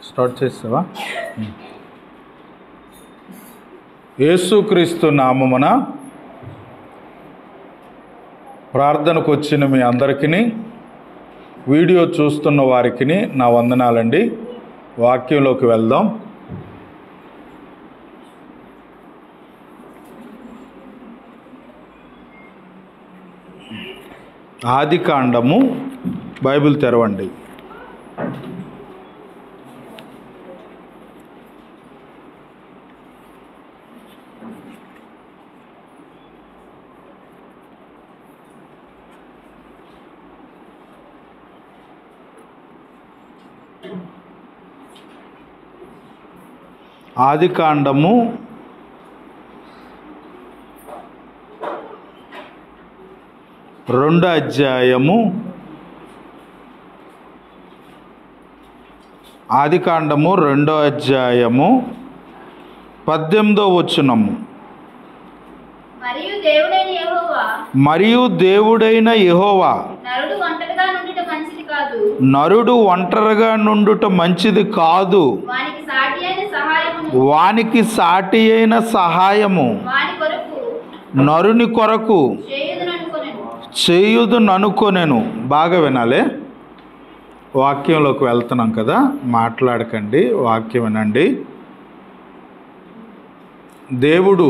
Start చేస్తావా? యేసుక్రీస్తు నామమున ప్రార్థనకు వచ్చిన మీ అందరికీ, వీడియో చూస్తున్న వారికి నా వందనాలండి. వాక్యంలోకి వెళ్దాం. ఆదికాండము బైబిల్ తెరవండి. ఆదికాండము 2వ అధ్యాయము, ఆదికాండము 2వ అధ్యాయము 18వ వచనము. మరియు దేవుడైన యెహోవా నరుడు ఒంటరిగా నుండుట మంచిది కాదు, వానికి సాటి అయిన సహాయము నరుని కొరకు చేయుదుననుకొనెను. బాగా వినాలి. వాక్యంలోకి వెళ్తున్నాం కదా, మాట్లాడకండి, వాక్యం వినండి. దేవుడు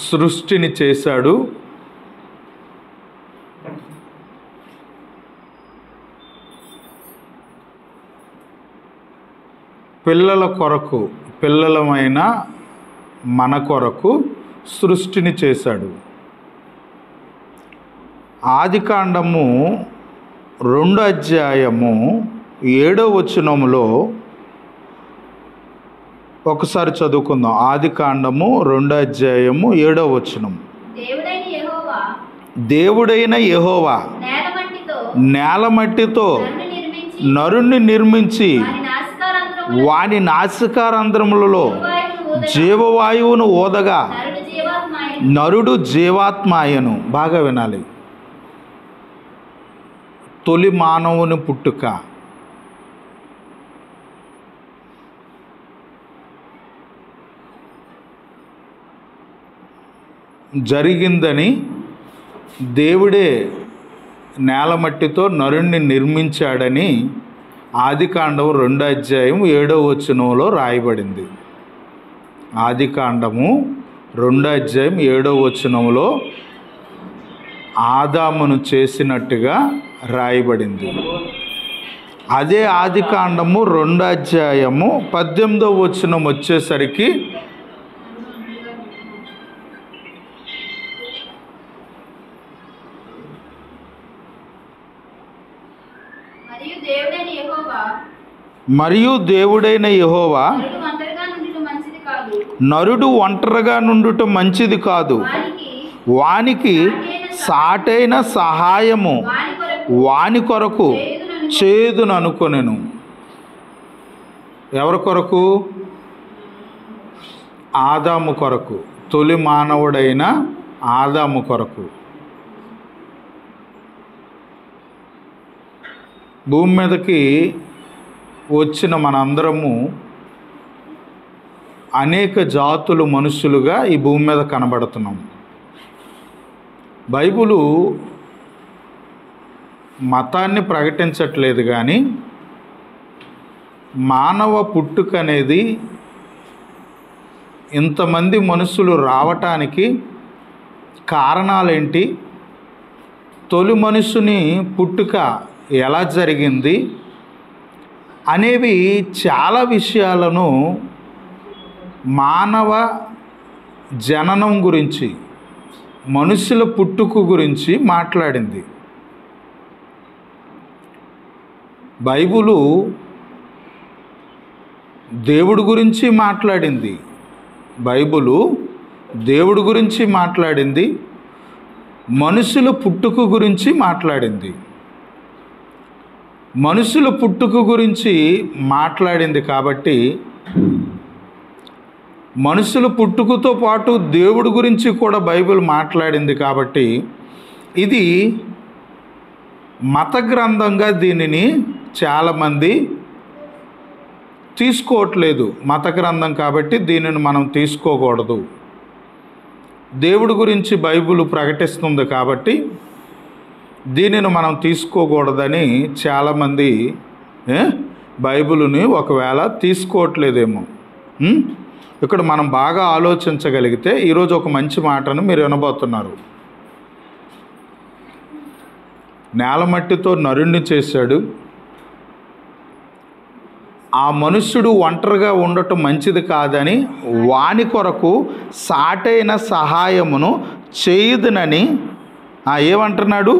సృష్టిని చేశాడు. పిల్లల కొరకు, పిల్లలమైన మన కొరకు సృష్టిని చేశాడు. ఆదికాండము 2వ అధ్యాయము 7వ వచనములో ఒకసారి చదువుకుందాం. ఆదికాండము 2వ అధ్యాయము 7వ వచనం. దేవుడైన యెహోవా నేలమట్టితో నరుణ్ణి నిర్మించి వాని నాసికారంధ్రములలో జీవవాయువును ఊదగా నరుడు జీవాత్మాయను. బాగా వినాలి. తొలి మానవుని పుట్టుక జరిగిందని దేవుడే నేలమట్టితో నరుణ్ణి నిర్మించాడని ఆదికాండము 2వ అధ్యాయం 7వ వచనంలో రాయబడింది. ఆదికాండము 2వ అధ్యాయం 7వ వచనంలో ఆదామును చేసినట్టుగా రాయబడింది. అదే ఆదికాండము 2వ అధ్యాయము 18వ వచనం వచ్చేసరికి మరియు దేవుడైన యెహోవా నరుడు ఒంటరిగా నుండుట మంచిది కాదు, వానికి సాటైన సహాయము వాని కొరకు చేయుదుననుకొనెను. ఎవరి కొరకు? ఆదాము కొరకు, తొలి మానవుడైన ఆదాము కొరకు. భూమి మీదకి వచ్చిన మనందరము అనేక జాతులు మనుషులుగా ఈ భూమి మీద కనబడుతున్నాం. బైబిలు మతాన్ని ప్రకటించట్లేదు, కానీ మానవ పుట్టుక అనేది, ఇంతమంది మనుషులు రావటానికి కారణాలేంటి, తొలి మనుషుని పుట్టుక ఎలా జరిగింది అనేవి చాలా విషయాలను మానవ జననం గురించి, మనుషుల పుట్టుక గురించి మాట్లాడింది. బైబిలు దేవుడి గురించి మాట్లాడింది. బైబిలు దేవుడి గురించి మాట్లాడింది, మనుషుల పుట్టుక గురించి మాట్లాడింది. మనుషుల పుట్టుక గురించి మాట్లాడింది కాబట్టి మనుషుల పుట్టుకతో పాటు దేవుడి గురించి కూడా బైబిల్ మాట్లాడింది కాబట్టి ఇది మత గ్రంథంగా దీనిని చాలామంది తీసుకోవట్లేదు. మత గ్రంథం కాబట్టి దీనిని మనం తీసుకోకూడదు. దేవుడి గురించి బైబిల్ ప్రకటిస్తుంది కాబట్టి దీనిని మనం తీసుకోకూడదని చాలామంది బైబిల్ని ఒకవేళ తీసుకోవట్లేదేమో. ఇక్కడ మనం బాగా ఆలోచించగలిగితే ఈరోజు ఒక మంచి మాటను మీరు వినబోతున్నారు. నేలమట్టితో నరుణ్ణి చేశాడు. ఆ మనుష్యుడు ఒంటరిగా ఉండటం మంచిది కాదని వాని కొరకు సాటైన సహాయమును చేయుదునని ఏమంటున్నాడు?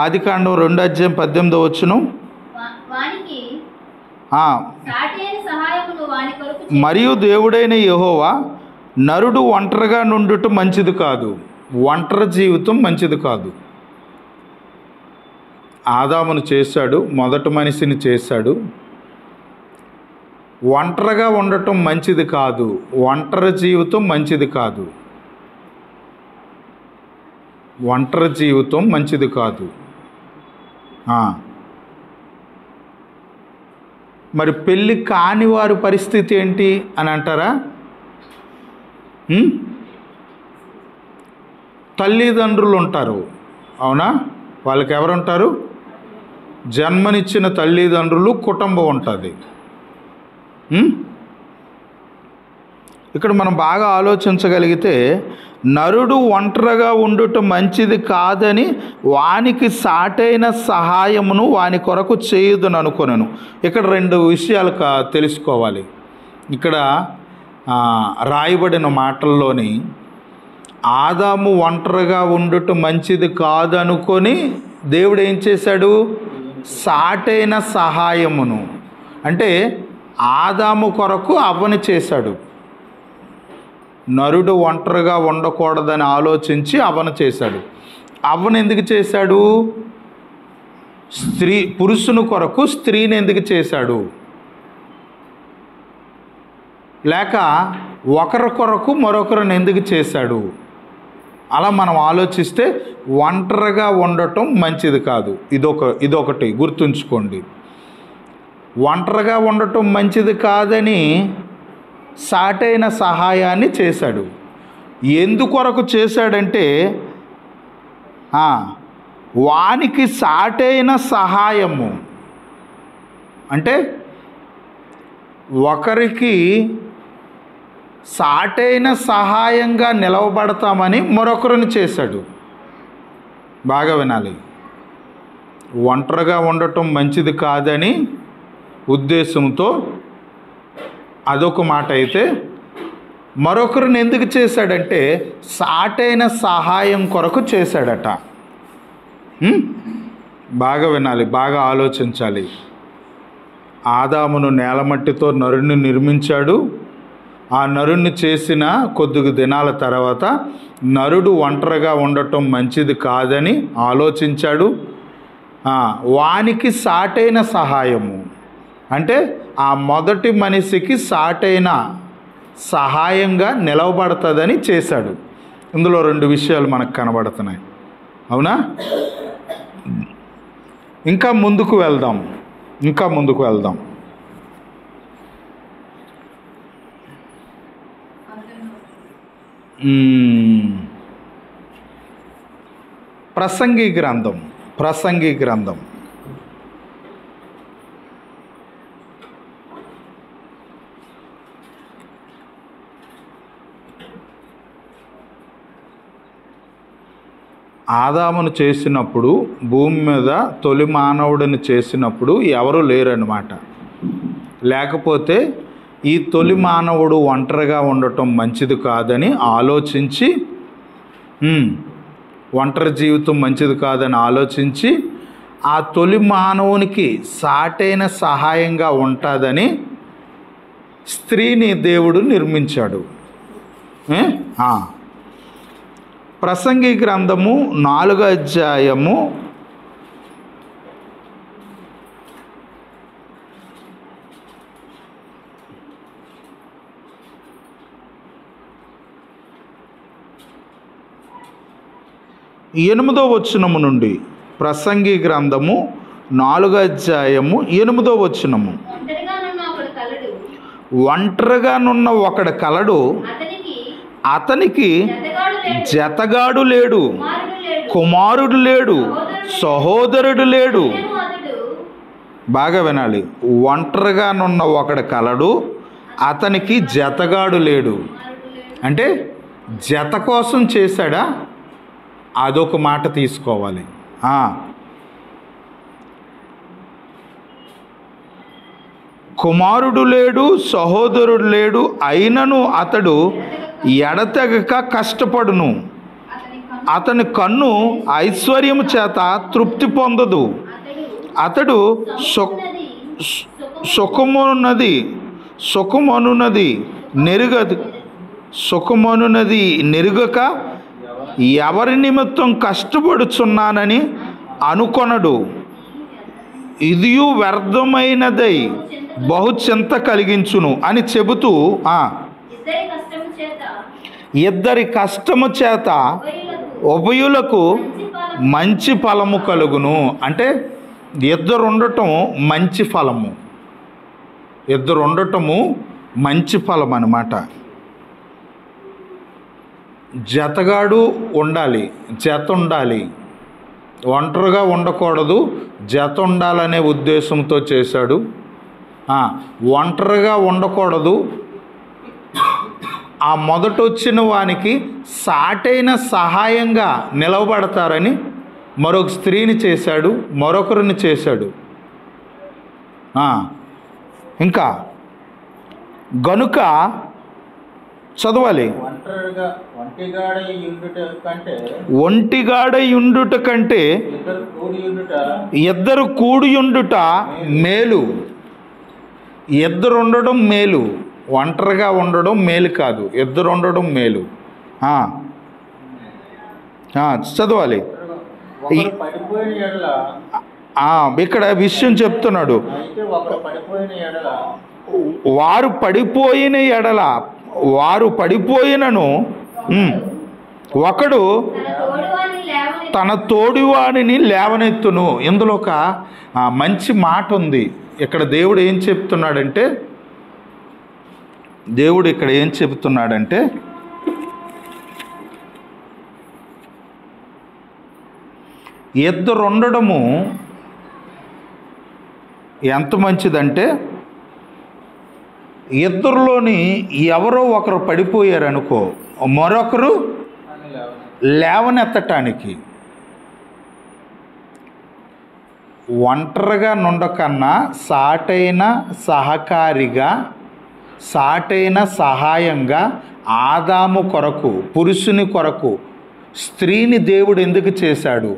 ఆదికాండం 2:18 మరియు దేవుడైన యెహోవా నరుడు ఒంటరిగా నుండుట మంచిది కాదు. ఒంటరి జీవితం మంచిది కాదు. ఆదామును చేశాడు, మొదటి మనిషిని చేశాడు. ఒంటరిగా ఉండటం మంచిది కాదు. ఒంటరి జీవితం మంచిది కాదు. ఒంటరి జీవితం మంచిది కాదు. మరి పెళ్ళి కాని వారి పరిస్థితి ఏంటి అని అంటారా? తల్లిదండ్రులు ఉంటారు, అవునా? వాళ్ళకి ఎవరు ఉంటారు? జన్మనిచ్చిన తల్లిదండ్రులు, కుటుంబం ఉంటుంది. ఇక్కడ మనం బాగా ఆలోచించగలిగితే నరుడు ఒంటరిగా ఉండుట మంచిది కాదని వానికి సాటైన సహాయమును వాని కొరకు చేయుదును అనుకొనెను. ఇక్కడ 2 విషయాలు తెలుసుకోవాలి. ఇక్కడ రాయబడిన మాటల్లోని ఆదాము ఒంటరిగా ఉండుట మంచిది కాదనుకొని దేవుడు ఏం చేశాడు? సాటైన సహాయమును, అంటే ఆదాము కొరకు అవ్వని చేశాడు. నరుడు ఒంటరిగా ఉండకూడదని ఆలోచించి అవ్వను చేశాడు. అవ్వను ఎందుకు చేశాడు? పురుషుని కొరకు స్త్రీని ఎందుకు చేశాడు? లేక ఒకరి కొరకు మరొకరిని ఎందుకు చేశాడు? అలా మనం ఆలోచిస్తే ఒంటరిగా ఉండటం మంచిది కాదు. ఇదొకటి గుర్తుంచుకోండి. ఒంటరిగా ఉండటం మంచిది కాదని సాటైన సహాయాన్ని చేశాడు. ఎందుకొరకు చేశాడంటే వానికి సాటైన సహాయము అంటే ఒకరికి సాటైన సహాయంగా నిలవబడతామని మరొకరిని చేశాడు. బాగా వినాలి. ఒంటరిగా ఉండటం మంచిది కాదని ఉద్దేశంతో అదొక మాట అయితే, మరొకరిని ఎందుకు చేశాడంటే సాటైన సహాయం కొరకు చేశాడట. బాగా వినాలి, బాగా ఆలోచించాలి. ఆదామును నేలమట్టితో నరుణ్ణి నిర్మించాడు. ఆ నరుణ్ణి చేసిన కొద్ది దినాల తర్వాత నరుడు ఒంటరిగా ఉండటం మంచిది కాదని ఆలోచించాడు. వానికి సాటైన సహాయము అంటే ఆ మొదటి మనిషికి సాటైన సహాయంగా నిలవబడుతుందని చేశాడు. ఇందులో 2 విషయాలు మనకు కనబడుతున్నాయి, అవునా? ఇంకా ముందుకు వెళ్దాం. ప్రసంగి గ్రంథం ఆదామును చేసినప్పుడు, భూమి మీద తొలి మానవుడిని చేసినప్పుడు ఎవరు లేరన్నమాట. లేకపోతే ఈ తొలి మానవుడు ఒంటరిగా ఉండటం మంచిది కాదని ఆలోచించి, ఒంటరి జీవితం మంచిది కాదని ఆలోచించి ఆ తొలి మానవునికి సాటైన సహాయంగా ఉంటుందని స్త్రీని దేవుడు నిర్మించాడు. ప్రసంగి గ్రంథము 4వ అధ్యాయము 8వ వచనము నుండి. ప్రసంగి గ్రంథము 4వ అధ్యాయము 8వ వచనము. ఒంటరిగానున్న ఒకడు కలడు, అతనికి జతగాడు లేడు, కుమారుడు లేడు, సహోదరుడు లేడు. బాగా వినాలి. ఒంటరిగానున్న ఒకడు కలడు, అతనికి జతగాడు లేడు. అంటే జత కోసం చేశాడా? అదొక మాట తీసుకోవాలి. కుమారుడు లేడు, సహోదరుడు లేడు, అయినను అతడు ఎడతెగక కష్టపడును. అతని కన్ను ఐశ్వర్యము చేత తృప్తి పొందదు. అతడు సుఖమనున్నది నెరుగక ఎవరి నిమిత్తం కష్టపడుచున్నానని అనుకొనడు. ఇదియు వ్యర్థమైనదై బహు చింత కలిగించును అని చెబుతూ, ఇద్దరి కష్టము చేత ఉభయులకు మంచి ఫలము కలుగును. అంటే ఇద్దరు ఉండటం మంచి ఫలము, ఇద్దరు ఉండటము మంచి ఫలం అన్నమాట. జతగాడు ఉండాలి, జత ఉండాలి, ఒంటరిగా ఉండకూడదు, జత ఉండాలనే ఉద్దేశంతో చేశాడు. ఒంటరిగా ఉండకూడదు. ఆ మొదటొచ్చిన వానికి సాటైన సహాయంగా నిలవబడతారని మరొక స్త్రీని చేశాడు, మరొకరిని చేశాడు. ఇంకా గనుక చదవాలి. ఒంటిగాడై ఉండుట కంటే ఇద్దరు కూడియుండుట మేలు. ఇద్దరు ఉండడం మేలు, ఒంటరిగా ఉండడం మేలు కాదు, ఇద్దరు ఉండడం మేలు. చదవాలి. ఇక్కడ విషయం చెప్తున్నాడు. వారు పడిపోయినను ఒకడు తన తోడివాడిని లేవనెత్తును. ఇందులో ఒక మంచి మాట ఉంది. ఇక్కడ దేవుడు ఏం చెప్తున్నాడంటే, ఇద్దరు ఉండడము ఎంత మంచిదంటే, ఇద్దరిలోని ఎవరో ఒకరు పడిపోయారనుకో, మరొకరు లేవనెత్తటానికి. ఒంటరిగా నుండకన్నా సాటైన సహకారిగా, సాటైన సహాయంగా ఆదాము కొరకు, పురుషుని కొరకు స్త్రీని దేవుడు ఎందుకు చేశాడు?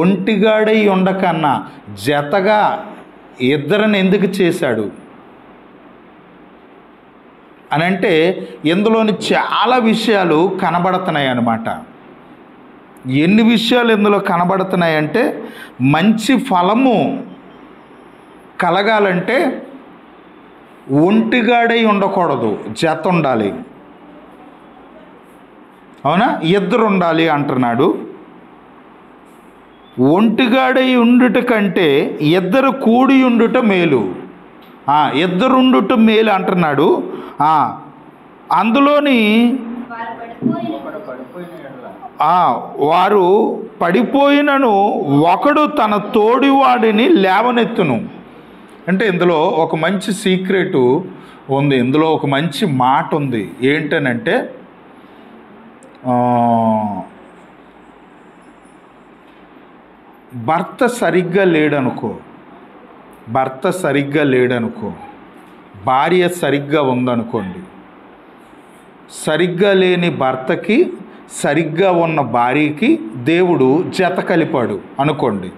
ఒంటిగాడై ఉండకన్నా జతగా ఇద్దరిని ఎందుకు చేశాడు అని అంటే, ఇందులోని చాలా విషయాలు కనబడుతున్నాయి అన్నమాట. ఎన్ని విషయాలు ఇందులో కనబడుతున్నాయంటే, మంచి ఫలము కలగాలంటే ఒంటిగాడై ఉండకూడదు, జత ఉండాలి. అవునా? ఇద్దరు ఉండాలి అంటున్నాడు. ఒంటిగాడై ఉండుట కంటే ఇద్దరు కూడి ఉండుట మేలు. ఇద్దరు ఉండుట మేలు అంటున్నాడు. అందులోని వారు పడిపోయినను ఒకడు తన తోడివాడిని లేవనెత్తును. అంటే ఇందులో ఒక మంచి సీక్రెట్ ఉంది, ఇందులో ఒక మంచి మాట ఉంది. ఏంటనంటే, భర్త సరిగ్గా లేడనుకో, భార్య సరిగ్గా ఉందనుకోండి. సరిగ్గా లేని భర్తకి సరిగ్గా ఉన్న భార్యకి దేవుడు జత కలిపాడు అనుకోండి.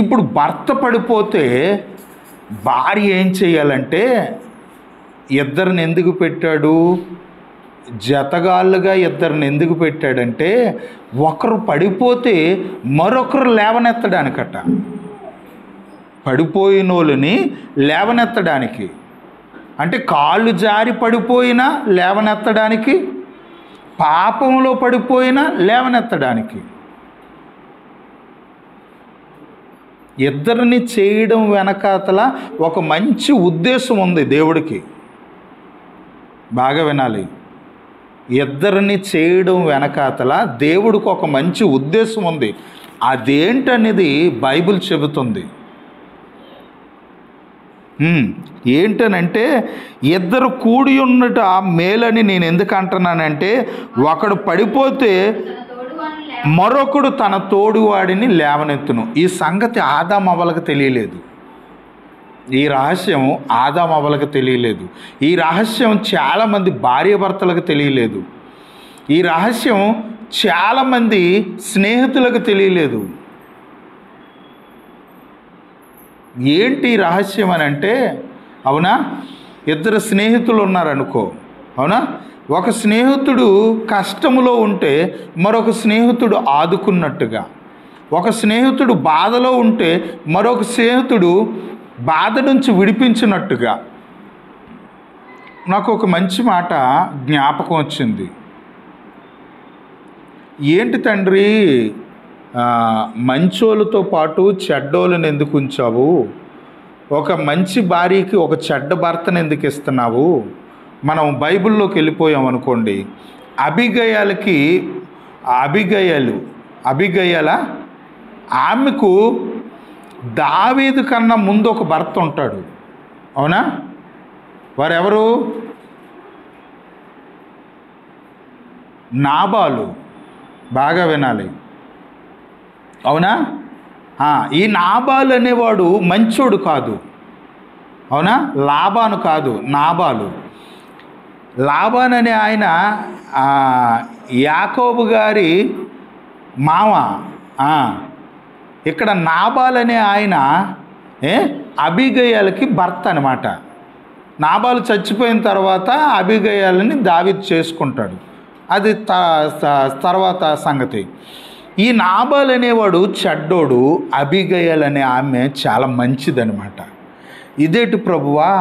ఇప్పుడు భర్త పడిపోతే భార్య ఏం చేయాలంటే, ఇద్దరిని ఎందుకు పెట్టాడు? జతగాళ్ళుగా ఇద్దరిని ఎందుకు పెట్టాడంటే, ఒకరు పడిపోతే మరొకరు లేవనెత్తడానికట. పడిపోయిన వాళ్ళని లేవనెత్తడానికి, అంటే కాళ్ళు జారి పడిపోయినా లేవనెత్తడానికి, పాపంలో పడిపోయినా లేవనెత్తడానికి. ఇద్దరిని చేయడం వెనకాతల ఒక మంచి ఉద్దేశం ఉంది దేవుడికి. బాగా వినాలి. ఇద్దరిని చేయడం వెనకాతల దేవుడికి ఒక మంచి ఉద్దేశం ఉంది. అదేంటనేది బైబిల్ చెబుతుంది. ఏంటనంటే ఇద్దరు కూడి ఉన్నట మేలని నేను ఎందుకు అంటున్నానంటే, ఒకడు పడిపోతే మరొకడు తన తోడువాడిని లేవనెత్తును. ఈ సంగతి ఆదాము అవ్వలకు తెలియలేదు. ఈ రహస్యం ఆదాము అవ్వలకు తెలియలేదు. ఈ రహస్యం చాలామంది భార్యాభర్తలకు తెలియలేదు. ఈ రహస్యం చాలామంది స్నేహితులకు తెలియలేదు. ఏంటి రహస్యం అని అంటే, అవునా, ఇద్దరు స్నేహితులు ఉన్నారనుకో, అవునా, ఒక స్నేహితుడు కష్టములో ఉంటే మరొక స్నేహితుడు ఆదుకున్నట్టుగా, ఒక స్నేహితుడు బాధలో ఉంటే మరొక స్నేహితుడు బాధ నుంచి విడిపించినట్టుగా. నాకు ఒక మంచి మాట జ్ఞాపకం వచ్చింది. ఏంటి తండ్రి, మంచోళ్ళతో పాటు చెడ్డోళ్ళని ఎందుకు ఉంచావు? ఒక మంచి భార్యకి ఒక చెడ్డ భర్తను ఎందుకు ఇస్తున్నావు? మనం బైబిల్లోకి వెళ్ళిపోయాం అనుకోండి. అబిగయల ఆమెకు దావీదు కన్నా ముందు ఒక భర్త ఉంటాడు, అవునా? వారెవరు? నాబాలు. బాగా వినాలి, అవునా? ఈ నాబాలు అనేవాడు మంచోడు కాదు, అవునా? లాబాను కాదు, నాబాలు. లాబాన్ అనే ఆయన యాకోబు గారి మామ. ఇక్కడ నాబాల్ అనే ఆయన అబిగయలకి భర్త అనమాట. నాబాలు చచ్చిపోయిన తర్వాత అబిగయలని దావీదు చేసుకుంటాడు. అది తర్వాత సంగతి. ఈ నాబాల్ అనేవాడు చెడ్డోడు, అబిగయల్ అనే ఆమె చాలా మంచిదనమాట. ఇదేంటి ప్రభువా,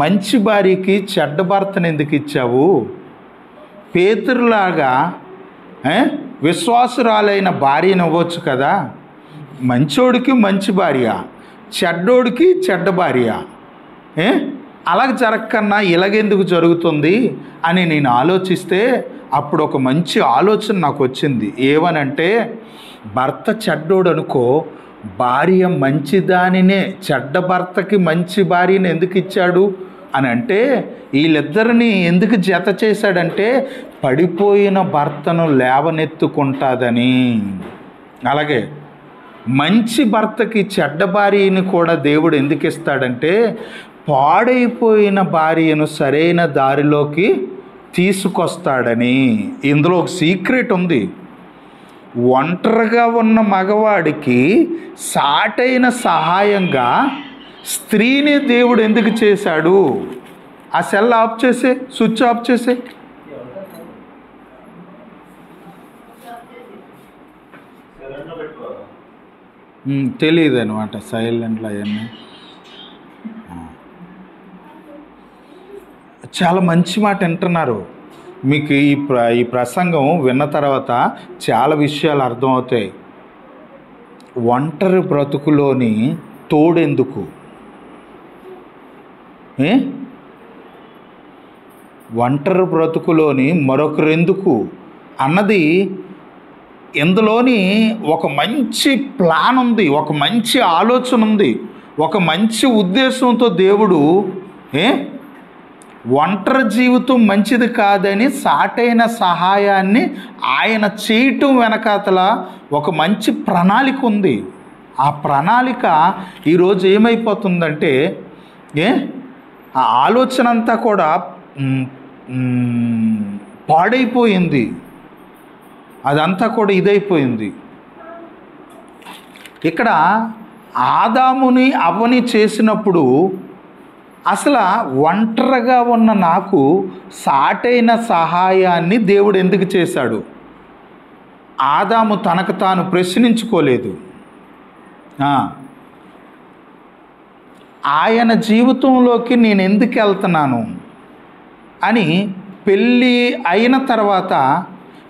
మంచి భార్యకి చెడ్డ భర్తను ఎందుకు ఇచ్చావు? పేతురులాగా విశ్వాసురాలైన భార్యను ఇవ్వచ్చు కదా. మంచోడికి మంచి భార్య, చెడ్డోడికి చెడ్డ భార్య. అలాగ జరగకన్నా ఇలాగెందుకు జరుగుతుంది అని నేను ఆలోచిస్తే అప్పుడు ఒక మంచి ఆలోచన నాకు వచ్చింది. ఏమనంటే, భర్త చెడ్డోడు అనుకో, భార్య మంచిదానినే చెడ్డ భర్తకి మంచి భార్యను ఎందుకు ఇచ్చాడు అని అంటే, వీళ్ళిద్దరిని ఎందుకు జత చేశాడంటే పడిపోయిన భర్తను లేవనెత్తుకుంటుందని. అలాగే మంచి భర్తకి చెడ్డ భార్యని కూడా దేవుడు ఎందుకు ఇస్తాడంటే, పాడైపోయిన భార్యను సరైన దారిలోకి తీసుకొస్తాడని. ఇందులో ఒక సీక్రెట్ ఉంది. ఒంటరిగా ఉన్న మగవాడికి సాటైన సహాయంగా స్త్రీని దేవుడు ఎందుకు చేశాడు? ఆ సెల్ ఆఫ్ చేసే, స్విచ్ ఆఫ్ చేసే. తెలియదు అనమాట సైలెంట్లో అవన్నీ. చాలా మంచి మాట వింటున్నారు. మీకు ఈ ప్రసంగం విన్న తర్వాత చాలా విషయాలు అర్థమవుతాయి. ఒంటరి బ్రతుకులోని తోడెందుకు? ఒంటరి బ్రతుకులోని మరొకరెందుకు అన్నది ఇందులోని ఒక మంచి ప్లాన్ ఉంది, ఒక మంచి ఆలోచన ఉంది, ఒక మంచి ఉద్దేశంతో దేవుడు ఒంటరి జీవితం మంచిది కాదని సాటైన సహాయాన్ని ఆయన చేయటం వెనకాతల ఒక మంచి ప్రణాళిక ఉంది. ఆ ప్రణాళిక ఈరోజు ఏమైపోతుందంటే, ఆ ఆలోచన అంతా కూడా పాడైపోయింది. అదంతా కూడా ఇదైపోయింది. ఇక్కడ ఆదాముని అవ్వని చేసినప్పుడు అసలు ఒంటరిగా ఉన్న నాకు సాటైన సహాయాన్ని దేవుడు ఎందుకు చేశాడు? ఆదాము తనకు తాను ప్రశ్నించుకోలేదు. ఆయన జీవితంలోకి నేను ఎందుకు వెళ్తున్నాను అని పెళ్ళి అయిన తర్వాత,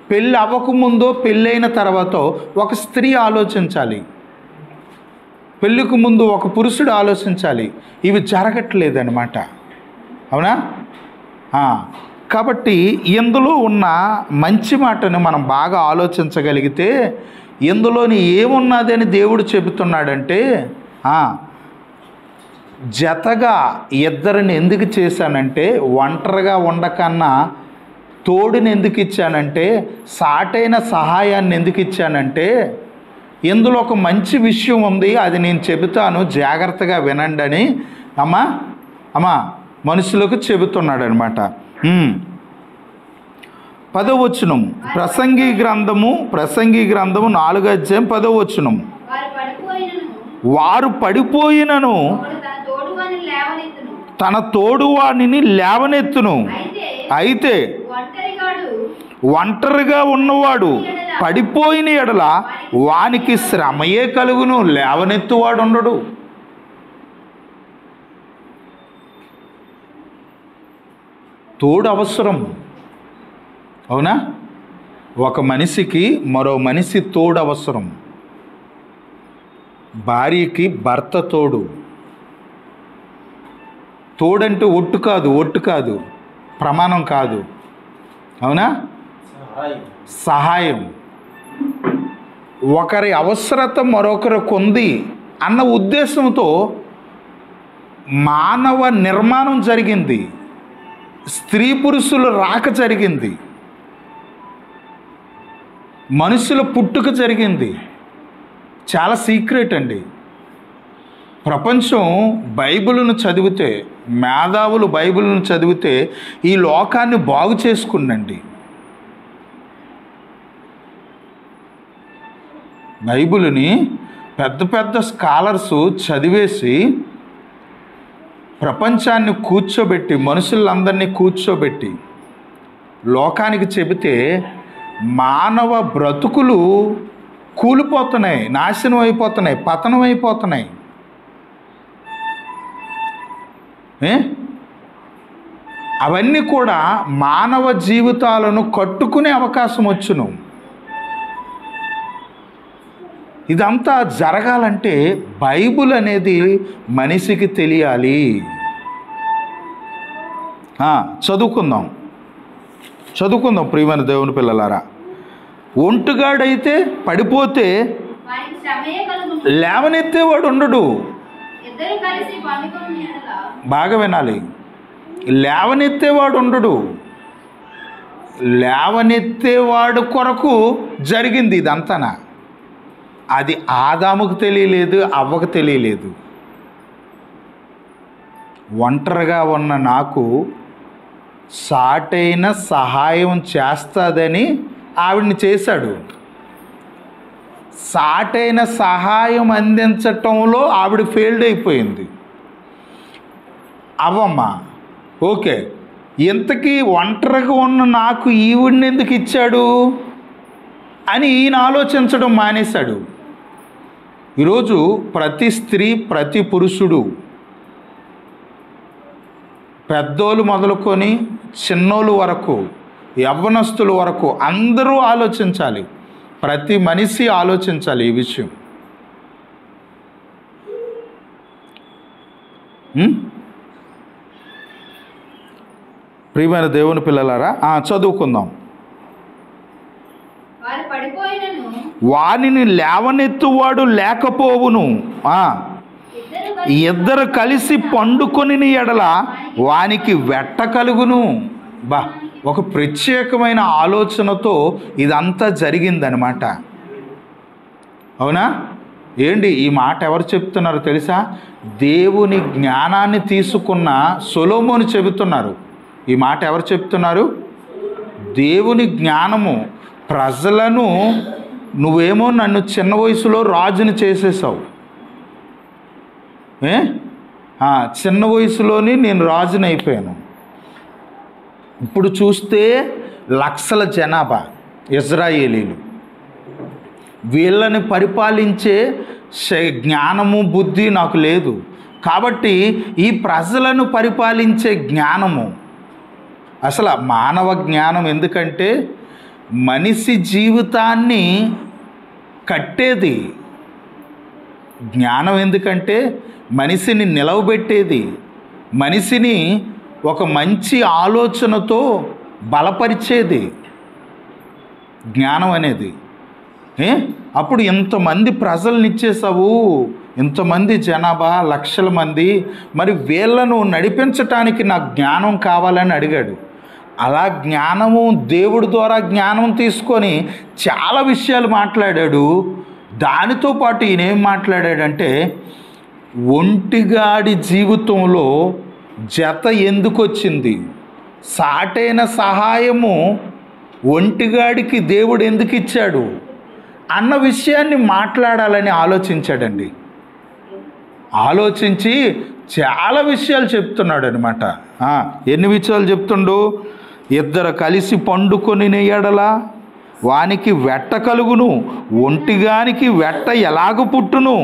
పెళ్ళి అవ్వకముందో పెళ్ళైన తర్వాత ఒక స్త్రీ ఆలోచించాలి, పెళ్ళికి ముందు ఒక పురుషుడు ఆలోచించాలి. ఇవి జరగట్లేదన్నమాట. అవునా? కాబట్టి ఇందులో ఉన్న మంచి మాటను మనం బాగా ఆలోచించగలిగితే ఇందులోని ఏమున్నది అని దేవుడు చెబుతున్నాడంటే, జతగా ఇద్దరిని ఎందుకు చేశానంటే, ఒంటరిగా ఉండకన్నా తోడుని ఎందుకు ఇచ్చానంటే, సాటైన సహాయాన్ని ఎందుకు ఇచ్చానంటే, ఇందులో ఒక మంచి విషయం ఉంది, అది నేను చెబుతాను, జాగ్రత్తగా వినండి అని అమ్మా మనుషులకు చెబుతున్నాడు అనమాట. 10వ వచనం, ప్రసంగి గ్రంథము 4వ అధ్యాయం 10వ వచనం. వారు పడిపోయినను తన తోడువానిని లేవనెత్తును. అయితే ఒంటరిగా ఉన్నవాడు పడిపోయిన ఎడల వానికి శ్రమయే కలుగును, లేవనెత్తువాడు ఉండడు. తోడు అవసరం, అవునా? ఒక మనిషికి మరో మనిషి తోడు అవసరం. భార్యకి భర్త తోడు. తోడంటే ఒట్టు కాదు, ప్రమాణం కాదు, అవునా? సహాయం. ఒకరి అవసరత మరొకరికి ఉంది అన్న ఉద్దేశంతో మానవ నిర్మాణం జరిగింది, స్త్రీ పురుషుల రాక జరిగింది, మనుషుల పుట్టుక జరిగింది. చాలా సీక్రెట్ అండి. ప్రపంచం బైబిల్ను చదివితే, మేధావులు బైబిల్ను చదివితే ఈ లోకాన్ని బాగు చేసుకుందండి. బైబిల్ని పెద్ద పెద్ద స్కాలర్సు చదివేసి ప్రపంచాన్ని కూర్చోబెట్టి, మనుషులందరినీ కూర్చోబెట్టి లోకానికి చెబితే మానవ బ్రతుకులు కూలిపోతున్నాయి, నాశనం అయిపోతున్నాయి, పతనం అయిపోతున్నాయి. అవన్నీ కూడా మానవ జీవితాలను కట్టుకునే అవకాశం వచ్చును. ఇదంతా జరగాలంటే బైబిల్ అనేది మనిషికి తెలియాలి. చదువుకుందాం ప్రియమైన దేవుని పిల్లలారా. ఒంటుగాడైతే పడిపోతే లేవనెత్తేవాడు ఉండడు. బాగా వినాలి, లేవనెత్తేవాడు ఉండడు. లేవనెత్తేవాడు కొరకు జరిగింది ఇదంతానా. అది ఆదాముకు తెలియలేదు, అవ్వకు తెలియలేదు. ఒంటరిగా ఉన్న నాకు సాటైన సహాయం చేస్తుందని ఆవిడ్ని చేశాడు. సాటైన సహాయం అందించటంలో ఆవిడ ఫెయిల్డ్ అయిపోయింది. అవ్వమ్మ ఓకే, ఇంతకీ ఒంటరిగా ఉన్న నాకు ఈవిడ్ని ఎందుకు ఇచ్చాడు అని ఈయన ఆలోచించడం మానేశాడు. ఈరోజు ప్రతి స్త్రీ, ప్రతి పురుషుడు, పెద్దోళ్ళు మొదలుకొని చిన్నోళ్ళు వరకు, యవ్వనస్తుల వరకు అందరూ ఆలోచించాలి. ప్రతి మనిషి ఆలోచించాలి ఈ విషయం. ప్రియమైన దేవుని పిల్లలారా, చదువుకుందాం. వానిని లేవనెత్తువాడు లేకపోవును, ఇద్దరు కలిసి పండుకొని ఎడల వానికి వెట్ట కలుగును. ఒక ప్రత్యేకమైన ఆలోచనతో ఇదంతా జరిగిందనమాట. అవునా? ఏంటి ఈ మాట ఎవరు చెప్తున్నారు తెలుసా? దేవుని జ్ఞానాన్ని తీసుకున్న సొలొమోను చెబుతున్నారు. ఈ మాట ఎవరు చెప్తున్నారు? దేవుని జ్ఞానము. ప్రజలను నువ్వేమో నన్ను చిన్న వయసులో రాజుని చేసేసావు, చిన్న వయసులోని నేను రాజుని అయిపోయాను. ఇప్పుడు చూస్తే లక్షల జనాభా ఇజ్రాయేలీలు. వీళ్ళని పరిపాలించే జ్ఞానము, బుద్ధి నాకు లేదు. కాబట్టి ఈ ప్రజలను పరిపాలించే జ్ఞానము, అసలు మానవ జ్ఞానం ఎందుకంటే మనిషి జీవితాన్ని కట్టేది. జ్ఞానం ఎందుకంటే మనిషిని నిలవబెట్టేది, మనిషిని ఒక మంచి ఆలోచనతో బలపరిచేది జ్ఞానం అనేది. అప్పుడు ఇంతమంది ప్రజల్ని ఇచ్చేసావు, ఇంతమంది జనాభా, లక్షల మంది, మరి వీళ్ళను నడిపించటానికి నాకు జ్ఞానం కావాలని అడిగాడు. అలా జ్ఞానము, దేవుడి ద్వారా జ్ఞానం తీసుకొని చాలా విషయాలు మాట్లాడాడు. దానితో పాటు ఈయన ఏం మాట్లాడాడంటే, ఒంటిగాడి జీవితంలో జత ఎందుకు వచ్చింది, సాటైన సహాయము ఒంటిగాడికి దేవుడు ఎందుకు ఇచ్చాడు అన్న విషయాన్ని మాట్లాడాలని ఆలోచించాడండి. ఆలోచించి చాలా విషయాలు చెప్తున్నాడు అనమాట. ఎన్ని విషయాలు చెప్తుండు? ఇద్దరు కలిసి పండుకొని ఎడల వానికి వెట్ట కలుగును, ఒంటిగానికి వెట్ట ఎలాగ పుట్టును,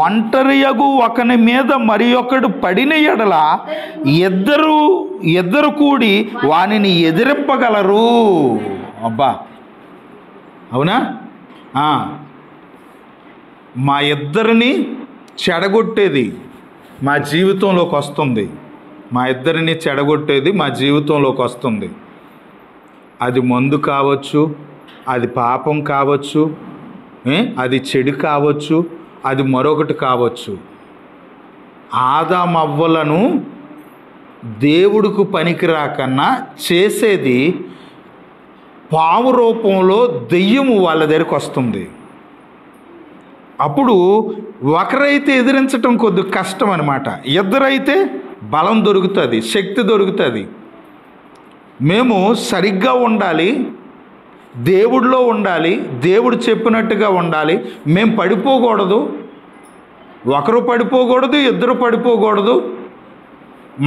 ఒంటరియగు ఒకని మీద మరి ఒకడు పడిన ఎడల ఇద్దరు కూడి వానిని ఎదిరింపగలరు. అబ్బా, అవునా? మా ఇద్దరిని చెడగొట్టేది మా జీవితంలోకి వస్తుంది, మా ఇద్దరిని చెడగొట్టేది మా జీవితంలోకి వస్తుంది. అది మందు కావచ్చు, అది పాపం కావచ్చు, అది చెడు కావచ్చు, అది మరొకటి కావచ్చు. ఆదామవ్వలను దేవుడికి పనికిరాకన్నా చేసేది పాము రూపంలో దెయ్యము వాళ్ళ దగ్గరికి వస్తుంది. అప్పుడు ఒకరైతే ఎదిరించటం కొద్ది కష్టం అనమాట, ఇద్దరైతే బలం దొరుకుతుంది, శక్తి దొరుకుతుంది. మేము సరిగ్గా ఉండాలి, దేవుడిలో ఉండాలి, దేవుడు చెప్పినట్టుగా ఉండాలి. మేము పడిపోకూడదు, ఒకరు పడిపోకూడదు, ఇద్దరు పడిపోకూడదు.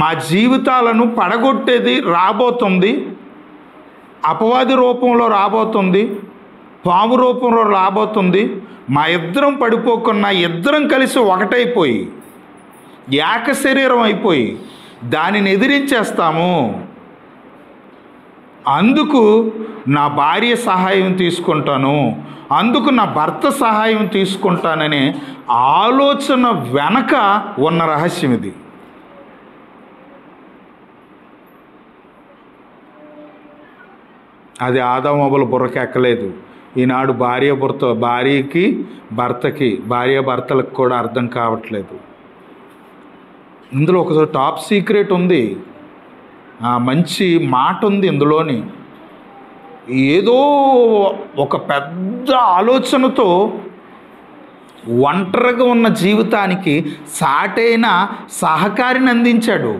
మా జీవితాలను పడగొట్టేది రాబోతుంది, అపవాది రూపంలో రాబోతుంది, పాము రూపంలో రాబోతుంది. మా ఇద్దరం పడిపోకున్నా ఇద్దరం కలిసి ఒకటైపోయి ఏక శరీరం అయిపోయి దానిని ఎదిరించేస్తాము. అందుకు నా భార్య సహాయం తీసుకుంటాను, అందుకు నా భర్త సహాయం తీసుకుంటాననే ఆలోచన వెనక ఉన్న రహస్యం ఇది. అది ఆదామవ్వల బుర్రకెక్కలేదు. ఈనాడు భార్యకి భర్తకి, భార్యాభర్తలకు కూడా అర్థం కావట్లేదు. ఇందులో ఒక టాప్ సీక్రెట్ ఉంది, మంచి మాట ఉంది ఇందులోని. ఏదో ఒక పెద్ద ఆలోచనతో ఒంటరిగా ఉన్న జీవితానికి సాటైన సహకారిని అందించాడు.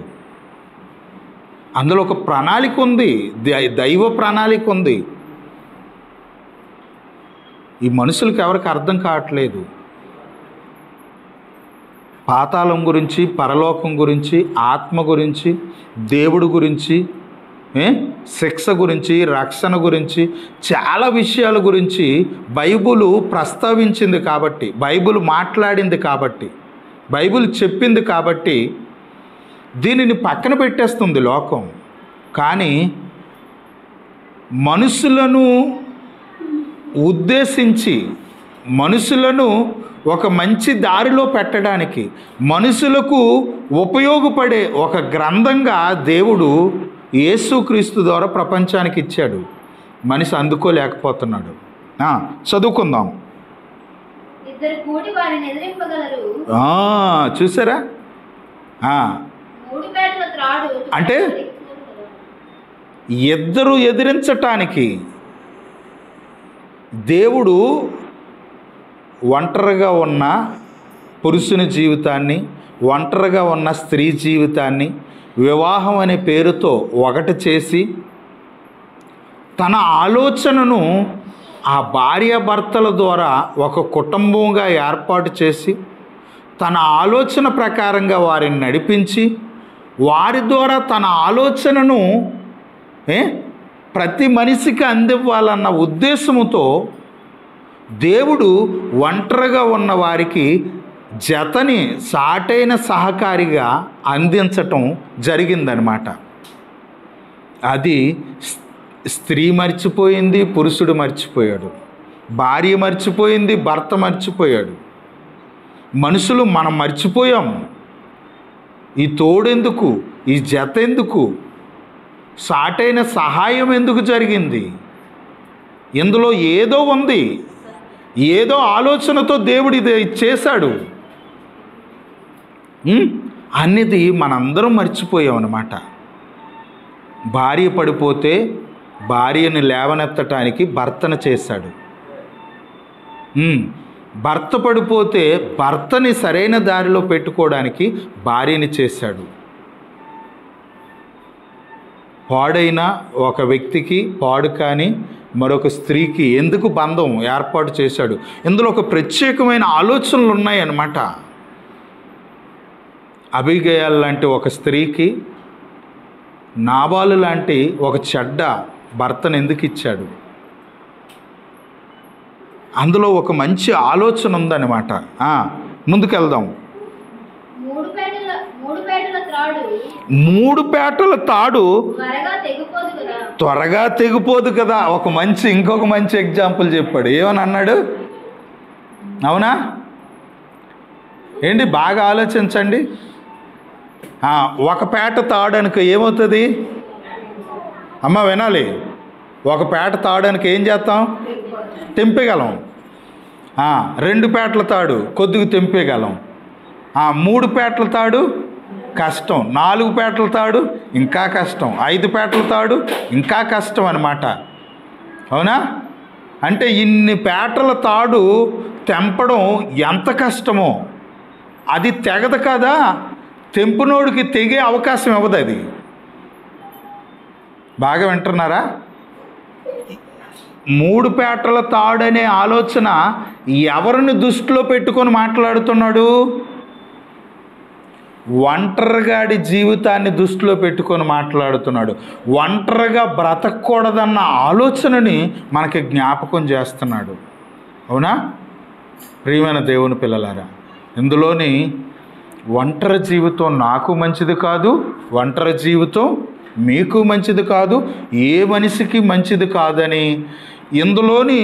అందులో ఒక ప్రణాళిక ఉంది, దైవ ప్రణాళిక ఉంది. ఈ మనుషులకు ఎవరికి అర్థం కావట్లేదు. పాతాళం గురించి, పరలోకం గురించి, ఆత్మ గురించి, దేవుడు గురించి, శిక్ష గురించి, రక్షణ గురించి, చాలా విషయాల గురించి బైబిల్ ప్రస్తావించింది కాబట్టి, బైబిల్ మాట్లాడింది కాబట్టి, బైబిల్ చెప్పింది కాబట్టి దీనిని పక్కన పెట్టేస్తుంది లోకం. కానీ మనుషులను ఉద్దేశించి, మనుషులను ఒక మంచి దారిలో పెట్టడానికి, మనుషులకు ఉపయోగపడే ఒక గ్రంథంగా దేవుడు యేసుక్రీస్తు ద్వారా ప్రపంచానికి ఇచ్చాడు. మనిషి అందుకోలేకపోతున్నాడు. చదువుకుందాం. చూసారా? అంటే ఇద్దరు ఎదిరించటానికి దేవుడు ఒంటరిగా ఉన్న పురుషుని జీవితాన్ని, ఒంటరిగా ఉన్న స్త్రీ జీవితాన్ని వివాహం అనే పేరుతో ఒకటి చేసి తన ఆలోచనను ఆ భార్యాభర్తల ద్వారా ఒక కుటుంబంగా ఏర్పాటు చేసి తన ఆలోచన ప్రకారంగా వారిని నడిపించి వారి ద్వారా తన ఆలోచనను ప్రతి మనిషికి అందివ్వాలన్న ఉద్దేశముతో దేవుడు ఒంటరిగా ఉన్న వారికి జతని సాటైన సహకారిగా అందించటం జరిగిందనమాట. అది స్త్రీ మర్చిపోయింది, పురుషుడు మర్చిపోయాడు, భార్య మర్చిపోయింది, భర్త మర్చిపోయాడు, మనుషులు మనం మర్చిపోయాం. ఈ తోడెందుకు, ఈ జత ఎందుకు, సాటైన సహాయం ఎందుకు జరిగింది? ఇందులో ఏదో ఉంది, ఏదో ఆలోచనతో దేవుడు ఇది చేశాడు అనేది మనందరం మర్చిపోయామన్నమాట. భార్య పడిపోతే భార్యని లేవనెత్తటానికి భర్తను చేశాడు. భర్త పడిపోతే భర్తని సరైన దారిలో పెట్టుకోవడానికి భార్యని చేశాడు. పాడైన ఒక వ్యక్తికి పాడు కానీ మరొక స్త్రీకి ఎందుకు బంధం ఏర్పాటు చేశాడు? ఇందులో ఒక ప్రత్యేకమైన ఆలోచనలు ఉన్నాయన్నమాట. అబీగయల్ లాంటి ఒక స్త్రీకి నాబాలు లాంటి ఒక చెడ్డ భర్తను ఎందుకు ఇచ్చాడు? అందులో ఒక మంచి ఆలోచన ఉందన్నమాట. ముందుకెళ్దాం. మూడు పేటల తాడు త్వరగా తెగిపోదు కదా. ఇంకొక మంచి ఎగ్జాంపుల్ చెప్పాడు. ఏమని అన్నాడు? అవునా? ఏంటి, బాగా ఆలోచించండి. ఒక పేట తాడు అనుకో ఏమవుతుంది అమ్మ? వినాలి. ఒక పేట తాడానికి ఏం చేస్తాం? తెంపేయగలం. 2 పేటల తాడు కొద్దిగా తెంపేయగలం. 3 పేటల తాడు కష్టం, 4 పేటల తాడు ఇంకా కష్టం, 5 పేటల తాడు ఇంకా కష్టం అన్నమాట. అవునా? అంటే ఇన్ని పేటల తాడు తెంపడం ఎంత కష్టమో, అది తెగదు కదా. తెంపునోడికి తెగే అవకాశం ఇవ్వదు అది. బాగా వింటున్నారా? 3 పేటల తాడనే ఆలోచన ఎవరిని దృష్టిలో పెట్టుకొని మాట్లాడుతున్నాడు? ఒంటరిగాడి జీవితాన్ని దృష్టిలో పెట్టుకొని మాట్లాడుతున్నాడు. ఒంటరిగా బ్రతకూడదన్న ఆలోచనని మనకి జ్ఞాపకం చేస్తున్నాడు. అవునా? ప్రియమైన దేవుని పిల్లలారా, ఇందులోని ఒంటరి జీవితం నాకు మంచిది కాదు, ఒంటరి జీవితం మీకు మంచిది కాదు, ఏ మనిషికి మంచిది కాదని ఇందులోని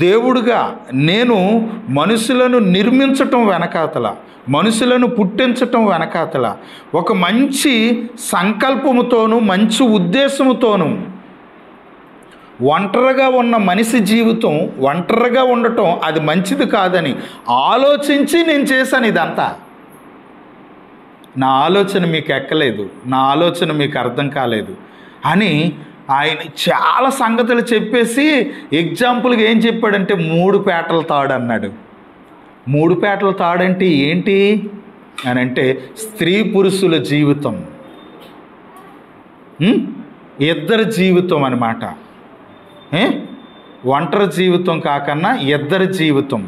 దేవుడుగా నేను మనుషులను నిర్మించటం వెనకాతల, మనుషులను పుట్టించటం వెనకాతల ఒక మంచి సంకల్పముతోనూ మంచి ఉద్దేశముతోనూ ఒంటరిగా ఉన్న మనిషి జీవితం, ఒంటరిగా ఉండటం అది మంచిది కాదని ఆలోచించి నేను చేశాను ఇదంతా. నా ఆలోచన మీకు ఎక్కలేదు, నా ఆలోచన మీకు అర్థం కాలేదు అని ఆయన చాలా సంగతులు చెప్పేసి ఎగ్జాంపుల్గా ఏం చెప్పాడంటే 3 పేటల తాడు అన్నాడు. 3 పేటల తాడు అంటే ఏంటి అని అంటే స్త్రీ పురుషుల జీవితం, ఇద్దరి జీవితం అన్నమాట. ఒంటరి జీవితం కాకన్నా ఇద్దరి జీవితం.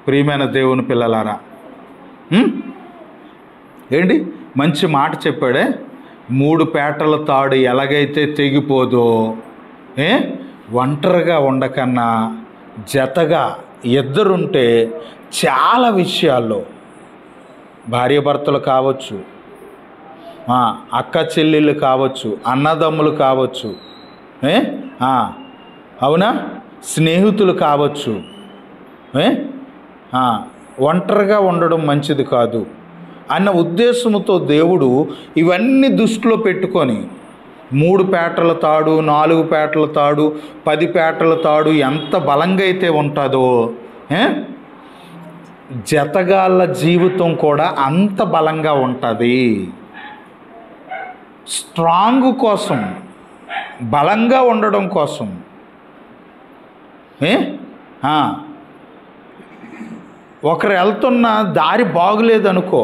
ప్రియమైన దేవుని పిల్లలారా, ఏంటి మంచి మాట చెప్పాడే. 3 పేటల తాడు ఎలాగైతే తెగిపోదో, ఒంటరిగా ఉండకన్నా జతగా ఇద్దరుంటే చాలా విషయాల్లో, భార్యాభర్తలు కావచ్చు, అక్క చెల్లెళ్ళు కావచ్చు, అన్నదమ్ములు కావచ్చు, అవునా, స్నేహితులు కావచ్చు, ఒంటరిగా ఉండడం మంచిది కాదు అన్న ఉద్దేశంతో దేవుడు ఇవన్నీ దృష్టిలో పెట్టుకొని 3 పేటల తాడు, 4 పేటల తాడు, 10 పేటల తాడు ఎంత బలంగా అయితే ఉంటుందో జతగాళ్ళ జీవితం కూడా అంత బలంగా ఉంటుంది. స్ట్రాంగ్ కోసం, బలంగా ఉండడం కోసం ఒకరు వెళ్తున్న దారి బాగులేదనుకో,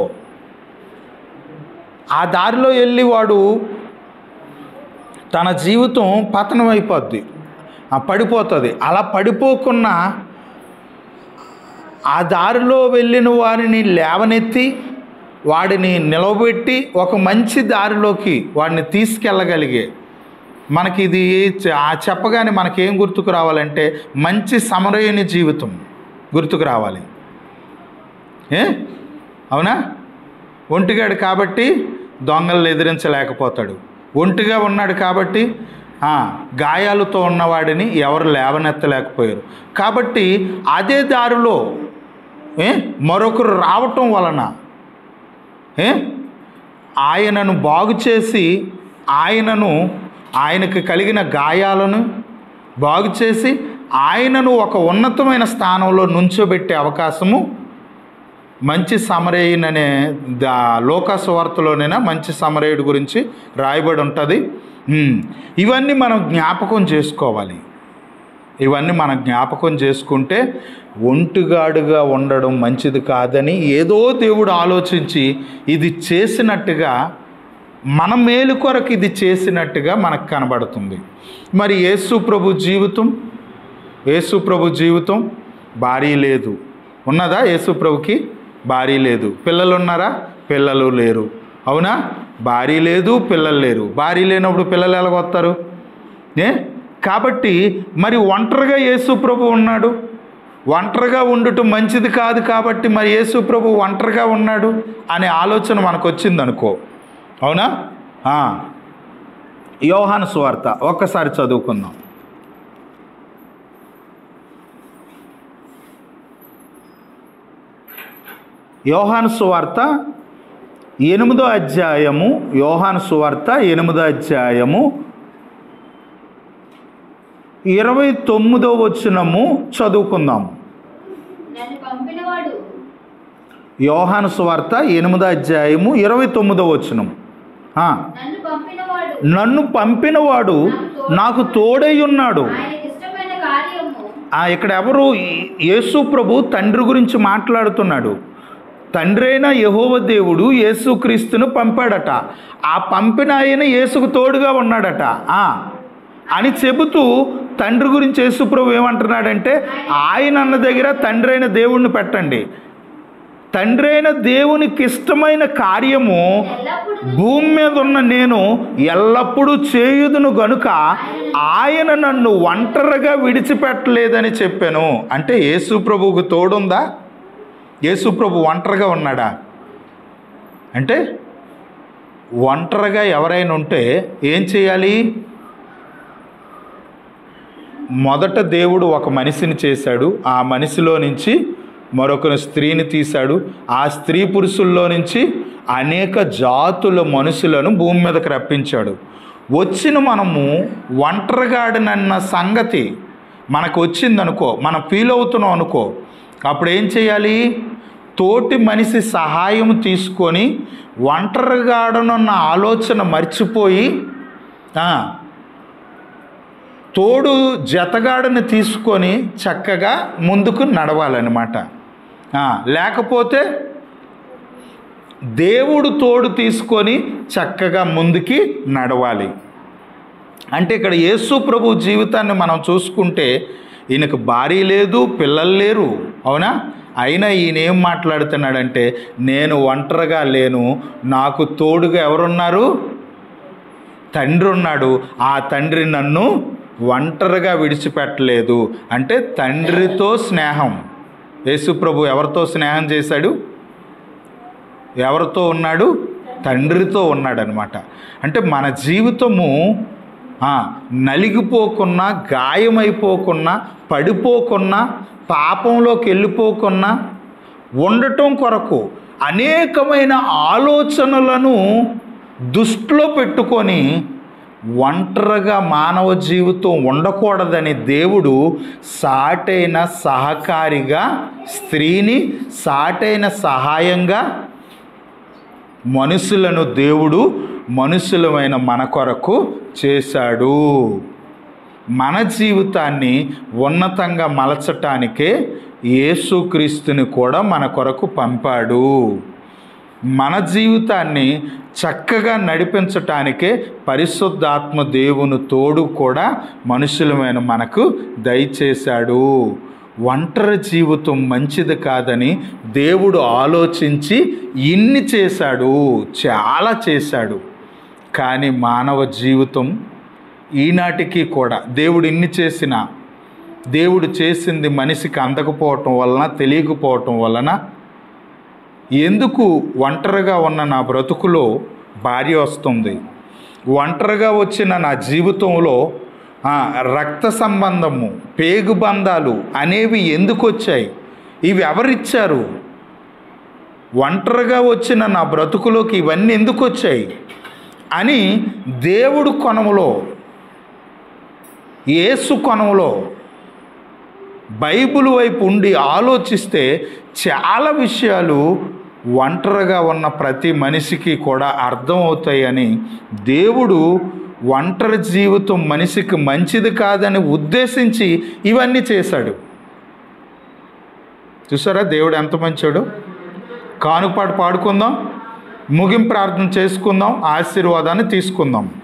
ఆ దారిలో వెళ్ళి వాడు తన జీవితం పతనం అయిపోద్ది, పడిపోతుంది. అలా పడిపోకుండా ఆ దారిలో వెళ్ళిన వారిని లేవనెత్తి వాడిని నిలబెట్టి ఒక మంచి దారిలోకి వాడిని తీసుకెళ్ళగలిగే, మనకి ఇది చెప్పగానే మనకేం గుర్తుకు రావాలంటే మంచి సమరయుని జీవితం గుర్తుకు రావాలి. అవునా? ఒంటిగాడు కాబట్టి దొంగలను ఎదిరించలేకపోతాడు, ఒంటిగా ఉన్నాడు కాబట్టి గాయాలతో ఉన్నవాడిని ఎవరు లేవనెత్తలేకపోయారు. కాబట్టి అదే దారిలో మరొకరు రావటం వలన ఆయనను బాగు చేసి ఆయనకు కలిగిన గాయాలను బాగు చేసి ఆయనను ఒక ఉన్నతమైన స్థానంలో నుంచోబెట్టే అవకాశము మంచి సమరయుననే లోకా సువార్తలోనైనా మంచి సమరయుడి గురించి రాయబడి ఉంటుంది. ఇవన్నీ మనం జ్ఞాపకం చేసుకోవాలి. ఇవన్నీ మనం జ్ఞాపకం చేసుకుంటే ఒంటిగాడుగా ఉండడం మంచిది కాదని ఏదో దేవుడు ఆలోచించి ఇది చేసినట్టుగా, మన మేలు కొరకు ఇది చేసినట్టుగా మనకు కనబడుతుంది. మరి యేసు ప్రభు జీవితం భార్య లేదు, ఉన్నదా? యేసు ప్రభుకి భార్య లేదు. పిల్లలు ఉన్నారా? పిల్లలు లేరు. అవునా? భార్య లేదు, పిల్లలు లేరు. భార్య లేనప్పుడు పిల్లలు ఎలాగొస్తారు? కాబట్టి మరి ఒంటరిగా యేసు ప్రభు ఉన్నాడు. ఒంటరిగా ఉండటం మంచిది కాదు. కాబట్టి మరి యేసు ప్రభు ఒంటరిగా ఉన్నాడు అనే ఆలోచన మనకు వచ్చిందనుకో. అవునా? యోహాను సువార్త ఒక్కసారి చదువుకుందాం. యోహాను సువార్త 8వ అధ్యాయము, యోహాను సువార్త 8వ అధ్యాయము 29వ వచనము చదువుకుందాం. యోహాను సువార్త 8వ అధ్యాయము 29వ వచనం. నన్ను పంపినవాడు నాకు తోడై ఉన్నాడు. ఇక్కడ ఎవరు? యేసు ప్రభు తండ్రి గురించి మాట్లాడుతున్నాడు. తండ్రి అయిన యెహోవా దేవుడు యేసుక్రీస్తును పంపాడట. ఆ పంపిన ఆయన యేసుకు తోడుగా ఉన్నాడట అని చెబుతూ తండ్రి గురించి యేసు ప్రభు ఏమంటున్నాడంటే, ఆయన అన్న దగ్గర తండ్రి అయిన దేవుణ్ణి పెట్టండి. తండ్రి అయిన దేవునికి ఇష్టమైన కార్యము భూమి మీద ఉన్న నేను ఎల్లప్పుడూ చేయుదును గనుక ఆయన నన్ను ఒంటరిగా విడిచిపెట్టలేదని చెప్పాను. అంటే యేసు ప్రభువుకు తోడుందా? యేసు ప్రభు ఒంటరిగా ఉన్నాడా? అంటే ఒంటరిగా ఎవరైనా ఉంటే ఏం చేయాలి? మొదట దేవుడు ఒక మనిషిని చేశాడు. ఆ మనిషిలో నుంచి మరొక స్త్రీని తీశాడు. ఆ స్త్రీ పురుషుల్లో నుంచి అనేక జాతుల మనుషులను భూమి మీదకి రప్పించాడు. వచ్చిన మనము ఒంటరిగాడినన్న సంగతి మనకు వచ్చిందనుకో, మనం ఫీల్ అవుతున్నాం అనుకో, అప్పుడు ఏం చేయాలి? తోటి మనిషి సహాయం తీసుకొని ఒంటరిగాడనున్న ఆలోచన మర్చిపోయి తోడు జతగాడని తీసుకొని చక్కగా ముందుకు నడవాలన్నమాట. లేకపోతే దేవుడు తోడు తీసుకొని చక్కగా ముందుకి నడవాలి. అంటే ఇక్కడ యేసు ప్రభు జీవితాన్ని మనం చూసుకుంటే ఈయనకు భార్య లేదు, పిల్లలు లేరు. అవునా? అయినా ఈయన ఏం మాట్లాడుతున్నాడంటే, నేను ఒంటరిగా లేను, నాకు తోడుగా ఎవరున్నారు? తండ్రి ఉన్నాడు. ఆ తండ్రి నన్ను ఒంటరిగా విడిచిపెట్టలేదు. అంటే తండ్రితో స్నేహం. యేసు ప్రభు ఎవరితో స్నేహం చేశాడు? ఎవరితో ఉన్నాడు? తండ్రితో ఉన్నాడు అనమాట. అంటే మన జీవితము నలిగిపోకున్నా, గాయమైపోకున్నా, పడిపోకున్నా, పాపంలోకి వెళ్ళిపోకున్నా ఉండటం కొరకు అనేకమైన ఆలోచనలను దృష్టిలో పెట్టుకొని ఒంటరిగా మానవ జీవితం ఉండకూడదని దేవుడు సాటైన సహకారిగా స్త్రీని, సాటైన సహాయంగా మనుషులను దేవుడు మనుషులమైన మన కొరకు చేశాడు. మన జీవితాన్ని ఉన్నతంగా మలచటానికే యేసుక్రీస్తుని కూడా మన కొరకు పంపాడు. మన జీవితాన్ని చక్కగా నడిపించటానికే పరిశుద్ధాత్మ దేవుని తోడు కూడా మనుషులమైన మనకు దయచేశాడు. ఒంటరి జీవితం మంచిది కాదని దేవుడు ఆలోచించి ఇన్ని చేశాడు, చాలా చేశాడు. కానీ మానవ జీవితం ఈనాటికి కూడా దేవుడు ఇన్ని చేసినా, దేవుడు చేసింది మనిషికి అందకపోవటం వలన, తెలియకపోవటం వలన, ఎందుకు ఒంటరిగా ఉన్న నా బ్రతుకులో భార్య వస్తుంది, ఒంటరిగా వచ్చిన నా జీవితంలో రక్త సంబంధము, పేగు బంధాలు అనేవి ఎందుకు వచ్చాయి? ఇవి ఎవరిచ్చారు? ఒంటరిగా వచ్చిన నా బ్రతుకులోకి ఇవన్నీ ఎందుకు వచ్చాయి అని దేవుడు కోణంలో, యేసు కోణంలో, బైబిల్ వైపు ఉండి ఆలోచిస్తే చాలా విషయాలు ఒంటరిగా ఉన్న ప్రతి మనిషికి కూడా అర్థమవుతాయని దేవుడు ఒంటరి జీవితం మనిషికి మంచిది కాదని ఉద్దేశించి ఇవన్నీ చేశాడు. చూసారా దేవుడు ఎంత మంచోడు. కానుపాటు పాడుకుందాం, ముగింపు ప్రార్థన చేసుకుందాం, ఆశీర్వాదాన్ని తీసుకుందాం.